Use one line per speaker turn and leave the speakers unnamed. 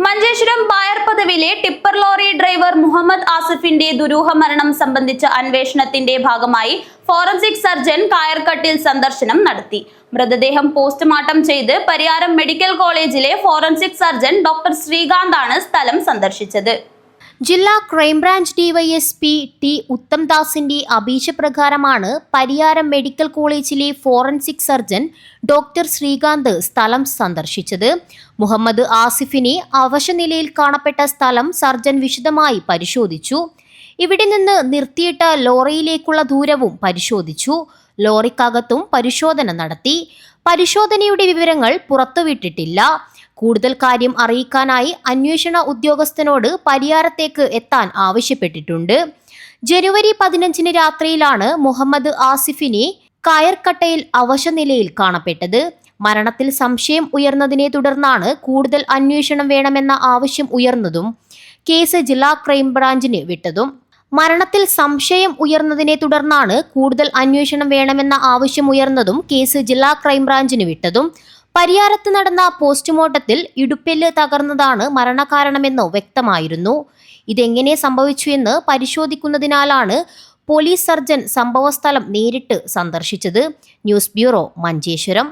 മഞ്ചേശ്വരം ബായർപദവിലെ tipper lorry driver Muhammad ആസിഫിന്റെ ദുരൂഹ മരണം സംബന്ധിച്ച അന്വേഷണത്തിന്റെ ഭാഗമായി ഫോറൻസിക് സർജൻ കായർകട്ടിൽ സന്ദർശനം നടത്തി. മൃതദേഹം പോസ്റ്റ്മോർട്ടം ചെയ്ത് പരിയാരം മെഡിക്കൽ കോളേജിലെ ഫോറൻസിക് സർജൻ ഡോക്ടർ ശ്രീകാന്താണ് സ്ഥലം സന്ദർശിച്ചത്.
ജില്ലാ ക്രൈംബ്രാഞ്ച് ഡിവൈഎസ്പി ടി ഉത്തംദാസിന്റെ അപേക്ഷപ്രകാരമാണ് പരിയാരം മെഡിക്കൽ കോളേജിലെ ഫോറൻസിക് സർജൻ ഡോക്ടർ ശ്രീകാന്ത് സ്ഥലം സന്ദർശിച്ചത്. മുഹമ്മദ് ആസിഫിനെ അവശനിലയിൽ കാണപ്പെട്ട സ്ഥലം സർജൻ വിശദമായി പരിശോധിച്ചു. ഇവിടെ നിന്ന് നിർത്തിയിട്ട ലോറിയിലേക്കുള്ള ദൂരവും പരിശോധിച്ചു. ലോറിക്കകത്തും പരിശോധന നടത്തി. പരിശോധനയുടെ വിവരങ്ങൾ പുറത്തുവിട്ടിട്ടില്ല. കൂടുതൽ കാര്യം അറിയിക്കാനായി അന്വേഷണ ഉദ്യോഗസ്ഥനോട് പരിയാരത്തേക്ക് എത്താൻ ആവശ്യപ്പെട്ടിട്ടുണ്ട്. ജനുവരി 15 രാത്രിയിലാണ് മുഹമ്മദ് ആസിഫിനെ കായർകട്ടയിൽ അവശനിലയിൽ കാണപ്പെട്ടത്. മരണത്തിൽ സംശയം ഉയർന്നതിനെ തുടർന്നാണ് കൂടുതൽ അന്വേഷണം വേണമെന്ന ആവശ്യം ഉയർന്നതും കേസ് ജില്ലാ ക്രൈംബ്രാഞ്ചിന് വിട്ടതും. മരണത്തിൽ സംശയം ഉയർന്നതിനെ തുടർന്നാണ് കൂടുതൽ അന്വേഷണം വേണമെന്ന ആവശ്യം ഉയർന്നതും കേസ് ജില്ലാ ക്രൈംബ്രാഞ്ചിന് വിട്ടതും. പരിയാരത്ത് നടന്ന പോസ്റ്റ്മോർട്ടത്തിൽ ഇടുപ്പെല്ല് തകർന്നതാണ് മരണകാരണമെന്ന് വ്യക്തമായിരുന്നു. ഇതെങ്ങനെ സംഭവിച്ചു എന്ന് പരിശോധിക്കുന്നതിനാലാണ് പോലീസ് സർജൻ സംഭവസ്ഥലം നേരിട്ട് സന്ദർശിച്ചത്. News bureau, Manjeshwaram.